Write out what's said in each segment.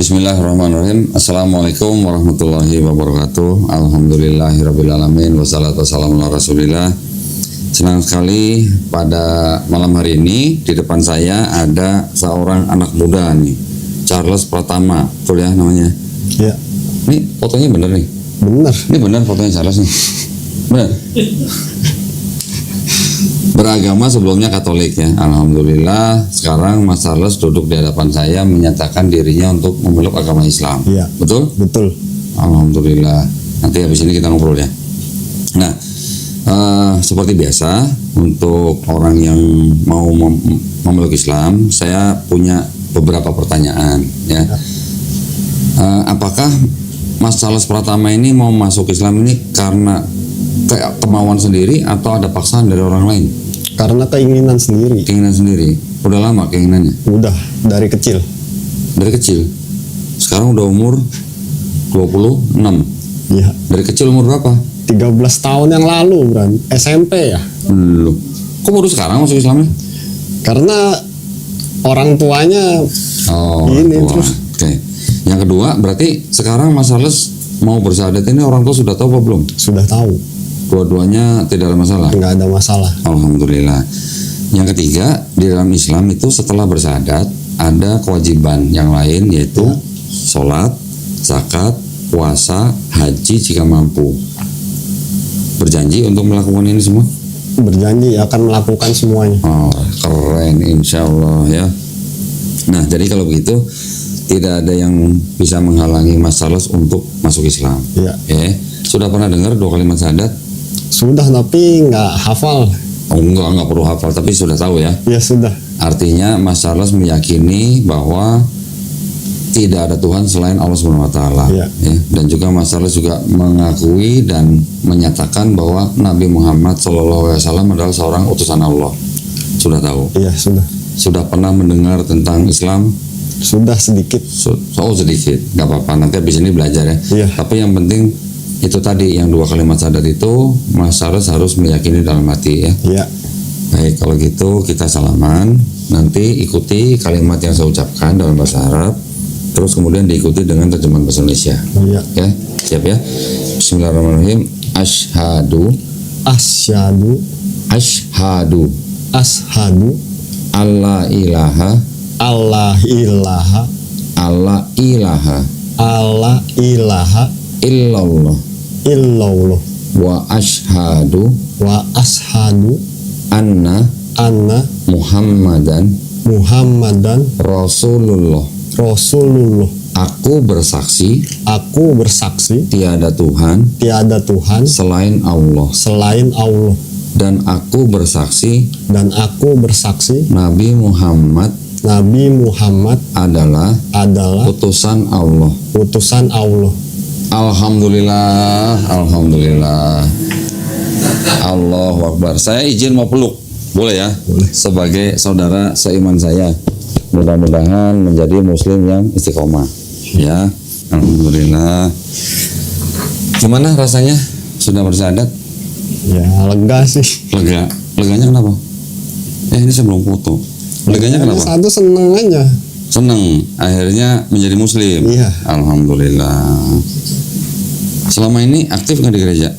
Bismillahirrahmanirrahim. Assalamualaikum warahmatullahi wabarakatuh. Alhamdulillahirrabbilalamin. Wassalatu wassalamu ala rasulillah. Senang sekali pada malam hari ini di depan saya ada seorang anak muda nih, Charles Pratama, betul ya namanya? Iya. Ini fotonya bener nih? Bener. Ini bener fotonya Charles nih? Bener? Beragama sebelumnya Katolik ya. Alhamdulillah sekarang Mas Charles duduk di hadapan saya menyatakan dirinya untuk memeluk agama Islam. Iya. Betul? Betul. Alhamdulillah. Nanti habis ini kita ngobrol ya. Nah, seperti biasa untuk orang yang mau memeluk Islam, saya punya beberapa pertanyaan ya. Apakah Mas Charles Pratama ini mau masuk Islam ini karena kayak kemauan sendiri atau ada paksaan dari orang lain? Karena keinginan sendiri. Keinginan sendiri. Udah lama keinginannya? Udah dari kecil. Dari kecil. Sekarang udah umur 26. Iya. Dari kecil umur berapa? 13 tahun yang lalu, Bran. SMP ya. Belum. Kok baru sekarang masuk Islamnya? Karena orang tuanya ini tua. terus. Oke. Yang kedua, berarti sekarang Mas Charles mau bersyahadat ini orang tua sudah tahu apa belum? Sudah tahu. Dua-duanya tidak ada masalah? Nggak ada masalah. Alhamdulillah. Yang ketiga, di dalam Islam itu setelah bersyahadat ada kewajiban yang lain yaitu sholat, zakat, puasa, haji jika mampu. Berjanji untuk melakukan ini semua? Berjanji akan melakukan semuanya. Oh, keren, insya Allah ya. Nah, jadi kalau begitu tidak ada yang bisa menghalangi Mas Charles untuk masuk Islam. Iya. Sudah pernah dengar 2 kalimat syahadat? Sudah, tapi nggak hafal. Oh, enggak perlu hafal, tapi sudah tahu ya. Ya sudah. Artinya Mas Charles meyakini bahwa tidak ada Tuhan selain Allah Subhanahu wa taala. Iya. Ya. Dan juga Mas Charles juga mengakui dan menyatakan bahwa Nabi Muhammad SAW adalah seorang utusan Allah. Sudah tahu? Iya, sudah. Sudah pernah mendengar tentang Islam? Sudah sedikit. Sedikit, nggak apa-apa. Nanti habis ini belajar ya. Iya. Tapi yang penting itu tadi yang 2 kalimat syahadat itu Mas Charles harus meyakini dalam hati ya. Iya. Baik, kalau gitu kita salaman. Nanti ikuti kalimat yang saya ucapkan dalam bahasa Arab. Terus kemudian diikuti dengan terjemahan bahasa Indonesia. Iya. Ya, siap ya. Bismillahirrahmanirrahim. Asyhadu. Asyhadu. Asyhadu. Ashadu. Alla ilaha. Allah ilaha. Alla ilaha. Allah ilaha. Illallah. Illallah. Wa asyhadu. Wa ashadu. Anna. Muhammadan. Rasulullah. Rasulullah. Aku bersaksi tiada Tuhan selain Allah, dan aku bersaksi Nabi Muhammad adalah utusan Allah. Alhamdulillah. Allahu Akbar. Saya izin mau peluk, boleh ya? Boleh. Sebagai saudara seiman saya. Mudah-mudahan menjadi muslim yang istiqomah. Ya, alhamdulillah. Gimana rasanya sudah bersyahadat? Ya, lega sih. Leganya kenapa? Ini saya belum foto. Leganya kenapa? Satu seneng aja. Seneng, akhirnya menjadi muslim. Iya. Alhamdulillah. Selama ini aktif nggak di gereja?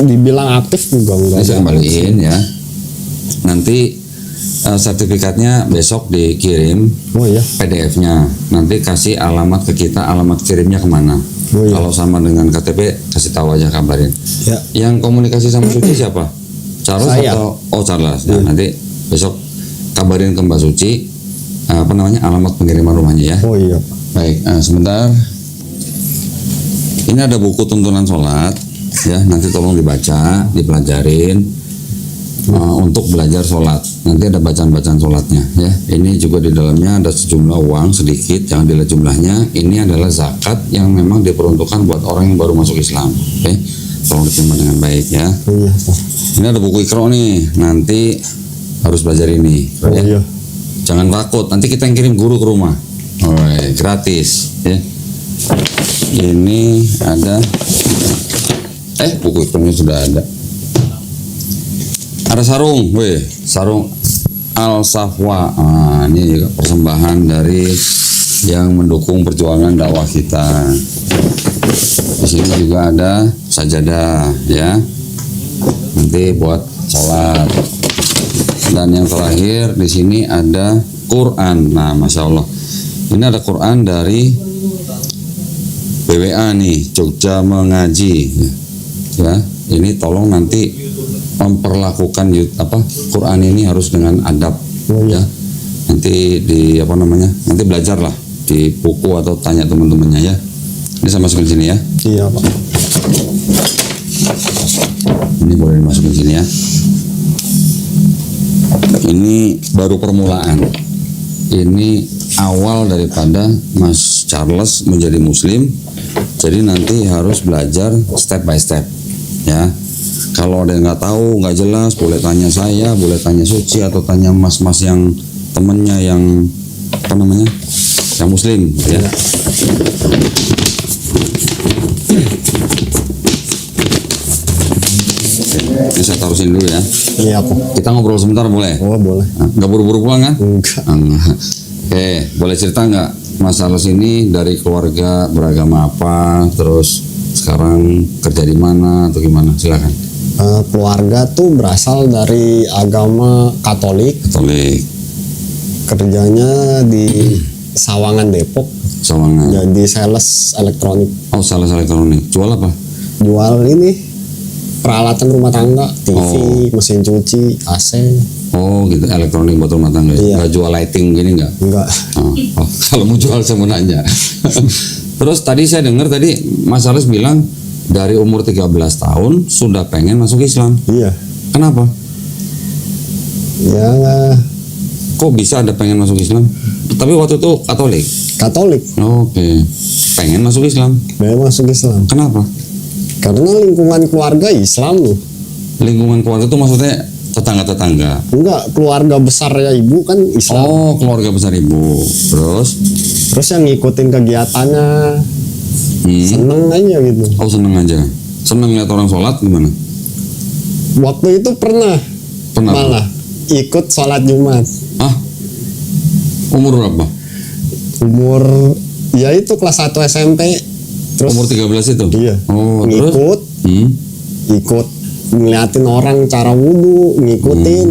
Dibilang aktif juga enggak. Bisa kembaliin ya. Nanti sertifikatnya besok dikirim. Oh iya. PDF-nya. Nanti kasih alamat ke kita, alamat kirimnya kemana. Oh iya. Kalau sama dengan KTP, kasih tahu aja, kabarin. Ya. Yang komunikasi sama Suci siapa? Charles Saya. atau Charles? Nah, nanti besok kabarin ke Mbak Suci alamat pengiriman rumahnya ya. Oh iya. Baik, sebentar. Ini ada buku tuntunan sholat ya, nanti tolong dibaca, dipelajarin untuk belajar sholat. Nanti ada bacaan-bacaan sholatnya ya. Ini juga di dalamnya ada sejumlah uang sedikit, jangan dilihat jumlahnya. Ini adalah zakat yang memang diperuntukkan buat orang yang baru masuk Islam. Oke, tolong diterima dengan baik ya. Oh iya. Ini ada buku Iqra nih, nanti harus belajar ini. Oh ya. iya. Jangan takut, nanti kita yang kirim guru ke rumah. Gratis ya. Ini ada buku Iqra sudah ada. Ada sarung, sarung Al Safwa. Nah, ini juga persembahan dari yang mendukung perjuangan dakwah kita. Di sini juga ada sajadah ya. Nanti buat sholat. Dan yang terakhir di sini ada Quran. Nah, masya Allah. Ini ada Quran dari BWA nih, Jogja Mengaji. Ya, ini tolong nanti memperlakukan Quran ini harus dengan adab ya. Nanti nanti belajar lah di buku atau tanya teman-temannya ya. Ini saya masukin sini ya. Iya Pak. Ini boleh dimasukin sini ya. Ini baru permulaan. Ini awal daripada Mas Charles menjadi Muslim. Jadi nanti harus belajar step by step ya. Kalau ada yang nggak tahu, nggak jelas, boleh tanya saya, boleh tanya Suci atau tanya mas-mas yang temennya yang yang Muslim ya. Ini saya taruh sini dulu ya. Iya Pak. Kita ngobrol sebentar boleh? Oh boleh. Nggak buru-buru pulang kan? Enggak. Oke, boleh cerita nggak Mas Charles ini dari keluarga beragama apa, terus sekarang kerja di mana atau gimana? Silakan. Keluarga tuh berasal dari agama Katolik. Kerjanya di Sawangan Depok. Sawangan. Jadi sales elektronik. Oh, sales elektronik. Jual apa? Jual ini peralatan rumah tangga, TV, mesin cuci, AC. Oh gitu, elektronik buat rumah tangga. Iya. Nggak jual lighting gini nggak? Enggak. Oh, kalau mau jual saya mau nanya. Terus tadi saya dengar tadi Mas Charles bilang dari umur 13 tahun sudah pengen masuk Islam. Iya. Kenapa? Ya Kok bisa ada pengen masuk Islam? Tapi waktu itu Katolik. Katolik. Oke. Pengen masuk Islam. Memang masuk Islam. Kenapa? Karena lingkungan keluarga Islam loh. Lingkungan keluarga itu maksudnya tetangga-tetangga. Enggak, keluarga besar ya ibu kan Islam. Oh, keluarga besar ibu. Terus yang ngikutin kegiatannya seneng aja gitu. Oh, seneng aja. Seneng lihat orang sholat gimana? Waktu itu pernah malah ikut sholat Jumat. Ah, umur berapa? Umur ya itu kelas 1 SMP. Terus umur 13 itu? Iya. Oh, ngikut, terus? ikut ngeliatin orang cara wudhu, ngikutin.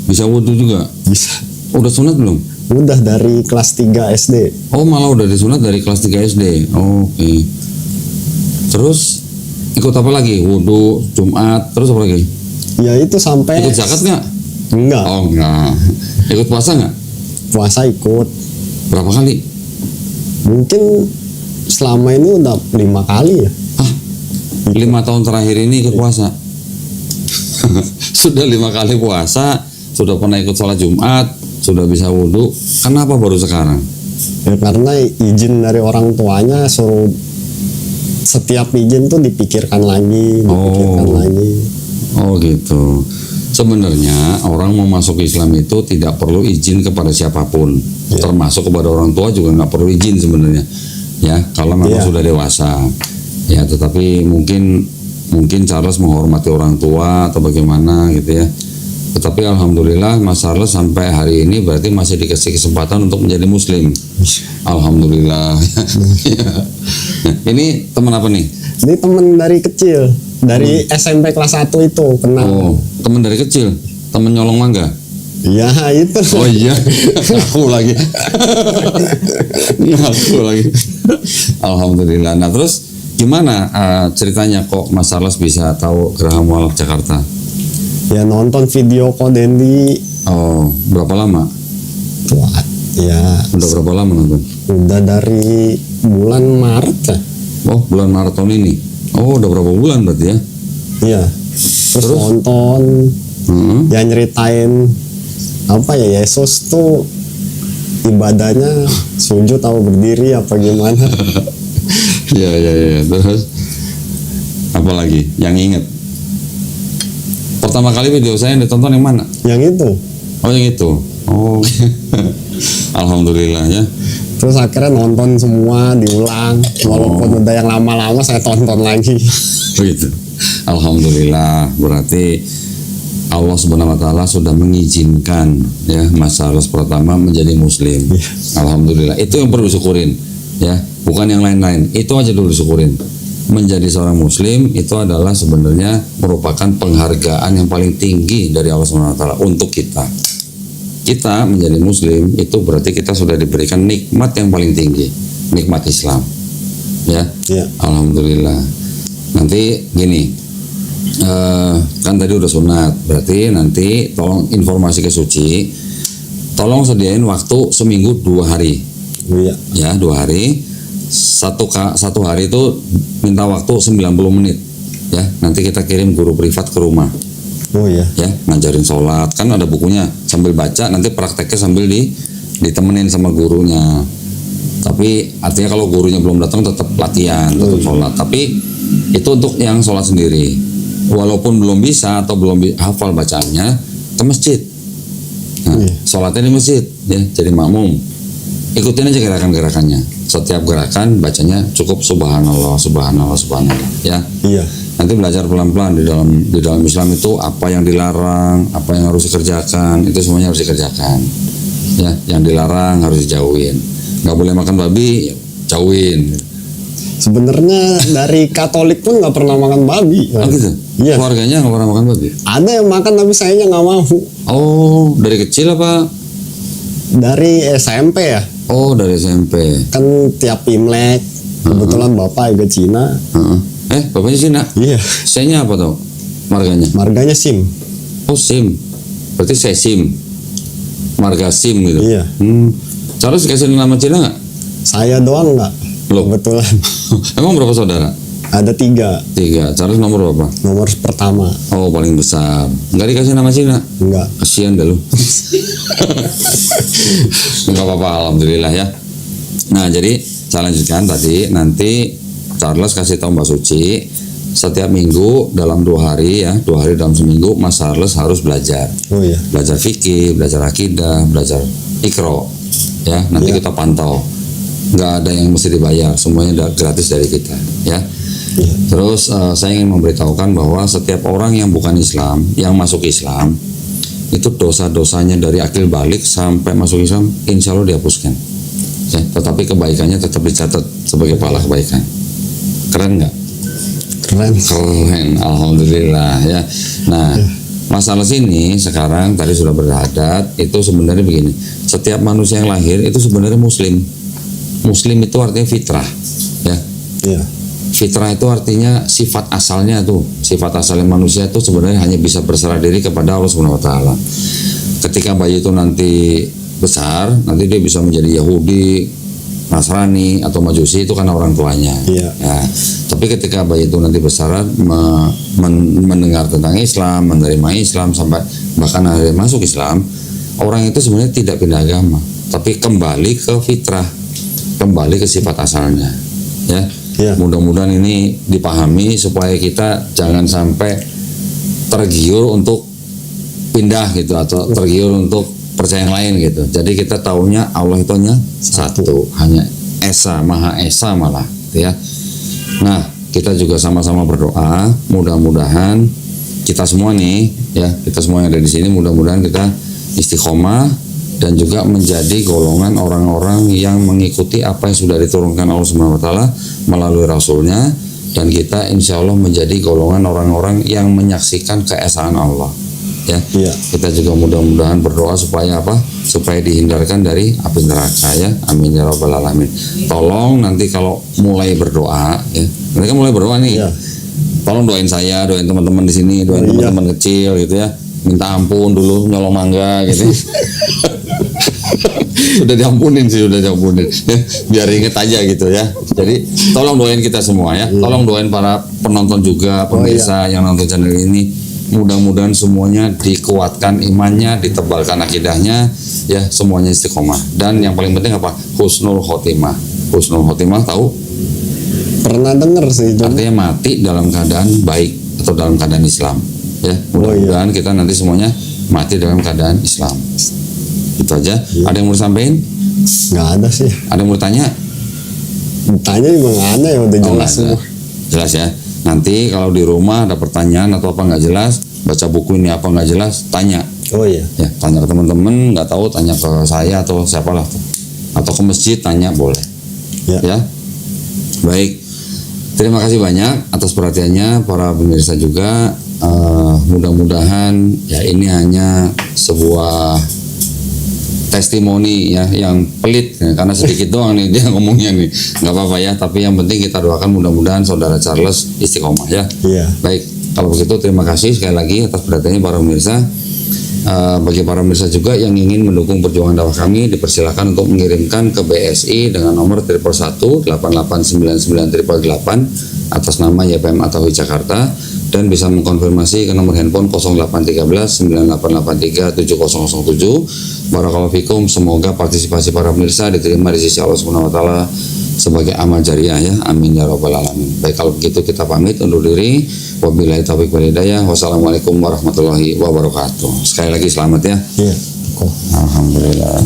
Bisa wudhu juga? Bisa. Udah sunat belum? Udah dari kelas 3 SD. Oh, malah udah disunat dari kelas 3 SD. Oke. Terus ikut apa lagi? Wudhu, Jumat, terus apa lagi? Ya itu sampai. Ikut zakat nggak? Enggak. Oh, enggak. Ikut puasa nggak? Puasa ikut. Berapa kali? Mungkin selama ini udah 5 kali ya. 5 tahun terakhir ini ikut puasa. Sudah 5 kali puasa, sudah pernah ikut sholat Jumat, sudah bisa wudhu. Kenapa baru sekarang? Ya karena izin dari orang tuanya suruh setiap izin tuh dipikirkan lagi. Oh gitu. Sebenarnya orang mau masuk Islam itu tidak perlu izin kepada siapapun, termasuk kepada orang tua juga nggak perlu izin sebenarnya. Ya, kalau memang sudah dewasa. Ya, tetapi mungkin Charles menghormati orang tua atau bagaimana gitu ya. Tetapi alhamdulillah Mas Charles sampai hari ini berarti masih dikasih kesempatan untuk menjadi Muslim. Alhamdulillah. Ini teman apa nih? Ini teman dari kecil, dari SMP kelas 1 itu kenal. Oh, teman dari kecil, teman nyolong mangga. Iya itu. Oh iya, aku lagi. Aku lagi. Alhamdulillah. Nah terus gimana ceritanya kok Mas Charles bisa tahu Geraha Mualaf Jakarta? Ya nonton video Ko Dendi. Oh, berapa lama? Ya. Udah berapa lama nonton? Udah dari bulan Maret ya. Oh, bulan Maret tahun ini. Oh, udah berapa bulan berarti ya? Iya. Terus nonton. Ya nyeritain apa ya, Yesus tuh ibadahnya sujud atau berdiri apa gimana. Ya. Terus apa lagi yang inget? Pertama kali video saya yang ditonton yang mana? Yang itu. Oh, yang itu. Oh. Alhamdulillah ya. Terus akhirnya nonton semua diulang. Walaupun udah yang lama-lama saya tonton lagi. Begitu. Alhamdulillah, berarti Allah Subhanahu wa taala sudah mengizinkan ya Mas Charles Pratama menjadi muslim. Alhamdulillah. Itu yang perlu disyukurin ya, bukan yang lain-lain. Itu aja dulu disyukurin. Menjadi seorang muslim itu adalah sebenarnya merupakan penghargaan yang paling tinggi dari Allah Subhanahu wa taala untuk kita. Kita menjadi muslim itu berarti kita sudah diberikan nikmat yang paling tinggi, nikmat Islam. Ya. Alhamdulillah. Nanti gini, kan tadi udah sunat, berarti nanti tolong informasi ke Suci, tolong sediain waktu seminggu 2 hari. Ya 2 hari. Satu hari itu minta waktu 90 menit. Ya, nanti kita kirim guru privat ke rumah. Ya, ngajarin sholat, kan ada bukunya, sambil baca, nanti prakteknya sambil ditemenin sama gurunya. Tapi artinya kalau gurunya belum datang tetap latihan, tetap sholat. Tapi itu untuk yang sholat sendiri. Walaupun belum bisa atau belum hafal bacaannya, ke masjid. Nah, sholatnya di masjid, ya, jadi makmum. Ikutin aja gerakan-gerakannya. Setiap gerakan bacanya cukup subhanallah, subhanallah, subhanallah. Ya. Nanti belajar pelan-pelan di dalam Islam itu apa yang dilarang, apa yang harus dikerjakan, itu semuanya harus dikerjakan. Ya, yang dilarang harus dijauhin. Nggak boleh makan babi, jauhin. Sebenarnya dari Katolik pun nggak pernah makan babi. Oh gitu? Iya. Keluarganya nggak pernah makan babi? Ada yang makan tapi sayanya nggak mau. Oh, dari kecil apa? Dari SMP ya. Oh, dari SMP. Kan tiap Imlek, kebetulan bapak juga Cina. Bapaknya Cina? Iya. Saya-nya apa tuh? Marganya? Marganya SIM. Oh, SIM. Berarti saya SIM. Marga SIM gitu? Iya. Charles kasih nama Cina nggak? Saya doang nggak. Loh. Kebetulan. Emang berapa saudara? Ada 3. Charles nomor berapa? Nomor pertama. Oh, paling besar. Nggak dikasih nama Cina? Enggak. Kasian dah lu. Nggak apa-apa, alhamdulillah ya. Nah, jadi saya lanjutkan tadi. Nanti Charles kasih tahu Mbak Suci, setiap minggu dalam 2 hari ya, 2 hari dalam seminggu Mas Charles harus belajar. Belajar fikih, belajar akidah, belajar ikro. Ya, nanti kita pantau. Nggak ada yang mesti dibayar, semuanya gratis dari kita. Ya. Terus saya ingin memberitahukan bahwa setiap orang yang bukan Islam, yang masuk Islam, itu dosa-dosanya dari akil balik sampai masuk Islam, insya Allah dihapuskan. Ya, tetapi kebaikannya tetap dicatat sebagai pahala kebaikan. Keren nggak? Keren, alhamdulillah ya. Nah, masalah sini sekarang tadi sudah beradat, itu sebenarnya begini. Setiap manusia yang lahir itu sebenarnya muslim. Muslim itu artinya fitrah, ya. Fitrah itu artinya sifat asalnya tuh, sifat asalnya manusia itu sebenarnya hanya bisa berserah diri kepada Allah Subhanahu wa taala. Ketika bayi itu nanti besar, nanti dia bisa menjadi Yahudi, Nasrani atau Majusi, itu kan orang tuanya. Ya. Tapi ketika bayi itu nanti besar mendengar tentang Islam, menerima Islam sampai bahkan akhirnya masuk Islam, orang itu sebenarnya tidak pindah agama, tapi kembali ke fitrah, kembali ke sifat asalnya. Ya. Mudah-mudahan ini dipahami supaya kita jangan sampai tergiur untuk pindah gitu atau tergiur untuk percaya yang lain gitu. Jadi kita taunya Allah itu hanya satu, hanya Esa, Maha Esa malah gitu ya. Nah, kita juga sama-sama berdoa, mudah-mudahan kita semua nih ya, kita semua yang ada di sini mudah-mudahan kita istiqomah dan juga menjadi golongan orang-orang yang mengikuti apa yang sudah diturunkan Allah Subhanahu wa taala melalui Rasulnya, dan kita insya Allah menjadi golongan orang-orang yang menyaksikan keesaan Allah. Ya. Kita juga mudah-mudahan berdoa supaya apa? Supaya dihindarkan dari api neraka ya. Amin ya rabbal alamin. Tolong nanti kalau mulai berdoa ya. Mereka mulai berdoa nih. Tolong doain saya, doain teman-teman di sini, doain teman-teman kecil gitu ya. Minta ampun dulu nyolong mangga gitu. Sudah diampunin ya, biar inget aja gitu ya. Jadi tolong doain kita semua ya. Tolong doain para penonton juga, pemirsa yang nonton channel ini. Mudah-mudahan semuanya dikuatkan imannya, ditebalkan akidahnya ya, semuanya istiqomah. Dan yang paling penting apa? Husnul khotimah. Husnul khotimah tahu? Pernah dengar sih itu. Artinya mati dalam keadaan baik atau dalam keadaan Islam ya. Mudah-mudahan kita nanti semuanya mati dalam keadaan Islam. Itu aja. Ada yang mau disampaikan? Nggak ada sih. Ada yang mau ditanya? Tanya juga nggak ada ya, udah jelas semua. Jelas ya. Nanti kalau di rumah ada pertanyaan atau apa nggak jelas, baca buku ini apa nggak jelas, tanya. Oh iya. Ya, tanya ke teman-teman, nggak tahu tanya ke saya atau siapalah tuh. Atau ke masjid tanya boleh. Ya. Ya. Baik. Terima kasih banyak atas perhatiannya para pemirsa juga. Mudah-mudahan ya ini hanya sebuah testimoni ya yang pelit ya, karena sedikit doang nih dia ngomongnya nih, nggak apa-apa ya, tapi yang penting kita doakan mudah-mudahan saudara Charles istiqomah ya. Iya. Baik, kalau begitu terima kasih sekali lagi atas perhatiannya para pemirsa. Bagi para pemirsa juga yang ingin mendukung perjuangan dakwah kami, dipersilakan untuk mengirimkan ke BSI dengan nomor 111 8899 atas nama YPM Atawi Jakarta, dan bisa mengkonfirmasi ke nomor handphone 0813 9883 7007. Barakallahu fikum, semoga partisipasi para pemirsa diterima di sisi Allah Subhanahu wa taala sebagai amal jariah ya. Amin ya rabbal alamin. Baik, kalau begitu kita pamit undur diri. Wabillahi taufiq wal hidayah. Wassalamualaikum warahmatullahi wabarakatuh. Sekali lagi selamat ya. Iya. Alhamdulillah.